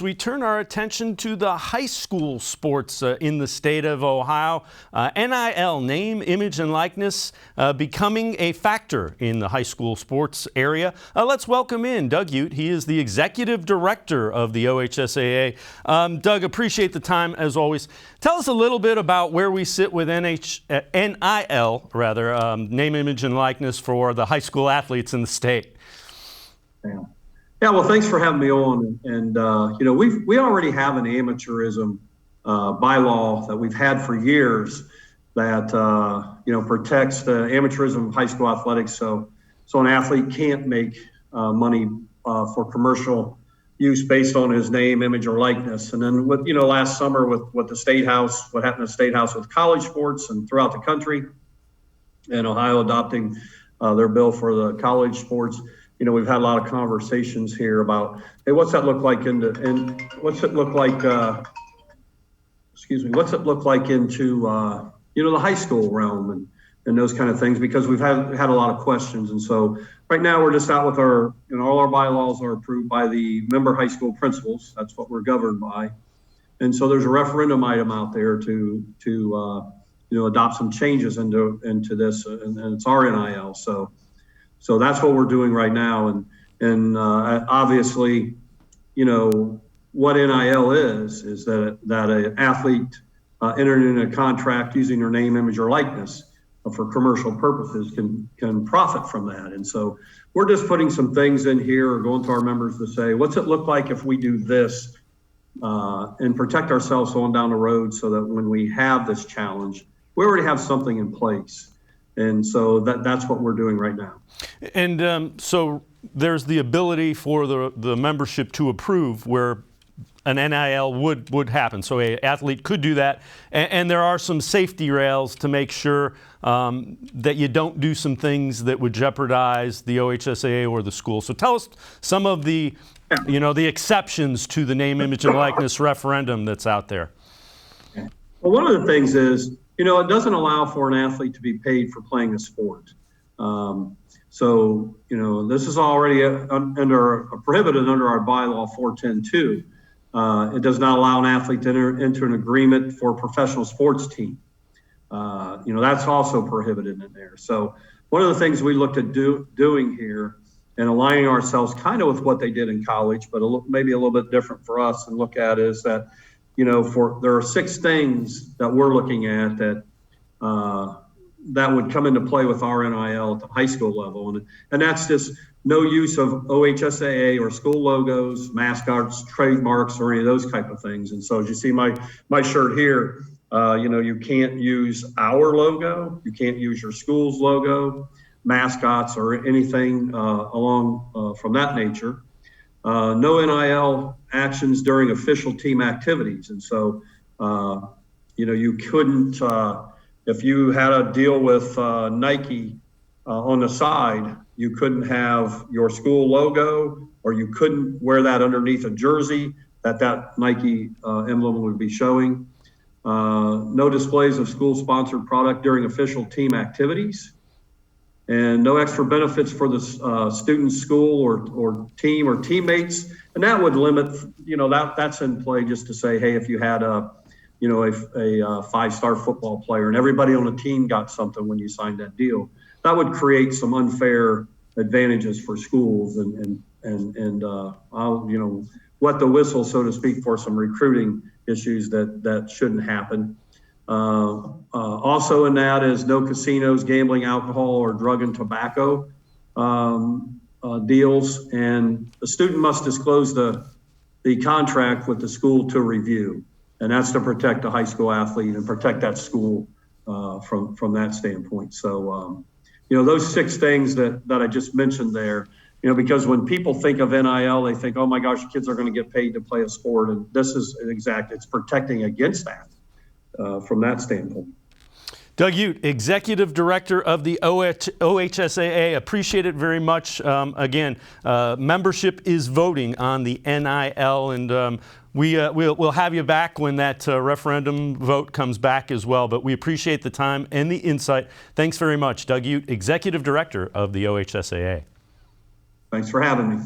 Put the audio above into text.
We turn our attention to the high school sports in the state of Ohio. NIL, name, image, and likeness, becoming a factor in the high school sports area. Let's welcome in Doug Ute. He is the executive director of the OHSAA. Doug, appreciate the time as always. Tell us a little bit about where we sit with NIL, name, image, and likeness for the high school athletes in the state. Yeah, well, thanks for having me on. And we already have an amateurism bylaw that we've had for years that protects the amateurism of high school athletics. So an athlete can't make money for commercial use based on his name, image, or likeness. And then last summer with what happened at the State House with college sports and throughout the country, and Ohio adopting their bill for the college sports. We've had a lot of conversations here about, hey, what's that look like into the high school realm and those kind of things, because we've had a lot of questions. And so right now we're just out with all our bylaws are approved by the member high school principals. That's what we're governed by. And so there's a referendum item out there to adopt some changes into this, and it's our NIL. So that's what we're doing right now. And obviously, what NIL is that an athlete entered in a contract using their name, image, or likeness for commercial purposes can profit from that. And so we're just putting some things in here, or going to our members to say, what's it look like if we do this and protect ourselves on down the road, so that when we have this challenge, we already have something in place. And so that's what we're doing right now. And so there's the ability for the membership to approve where an NIL would happen. So an athlete could do that. And there are some safety rails to make sure that you don't do some things that would jeopardize the OHSAA or the school. So tell us some of the exceptions to the name, image, and likeness referendum that's out there. Well, one of the things is, it doesn't allow for an athlete to be paid for playing a sport. This is already prohibited under our bylaw 410-2. It does not allow an athlete to enter into an agreement for a professional sports team. That's also prohibited in there. So one of the things we looked at doing here and aligning ourselves kind of with what they did in college, but maybe a little bit different for us, and look at is that there are 6 things that we're looking at that would come into play with our NIL at the high school level. And that's just no use of OHSAA or school logos, mascots, trademarks, or any of those type of things. And so as you see my shirt here, you can't use our logo, you can't use your school's logo, mascots, or anything along from that nature. No NIL actions during official team activities. And so, you couldn't, if you had a deal with Nike on the side, you couldn't have your school logo, or you couldn't wear that underneath a jersey that Nike emblem would be showing. No displays of school-sponsored product during official team activities. And no extra benefits for the student, school, or team or teammates. And that would limit, that's in play just to say, hey, if you had a 5-star football player and everybody on the team got something when you signed that deal, that would create some unfair advantages for schools and wet the whistle, so to speak, for some recruiting issues that shouldn't happen. Also in that is no casinos, gambling, alcohol, or drug and tobacco deals. And the student must disclose the contract with the school to review. And that's to protect the high school athlete and protect that school from that standpoint. So, those 6 things that I just mentioned there, because when people think of NIL, they think, oh my gosh, kids are going to get paid to play a sport. And this is it's protecting against that. From that standpoint. Doug Ute, Executive Director of the OHSAA. Appreciate it very much. Again, membership is voting on the NIL, and we'll have you back when that referendum vote comes back as well. But we appreciate the time and the insight. Thanks very much, Doug Ute, Executive Director of the OHSAA. Thanks for having me.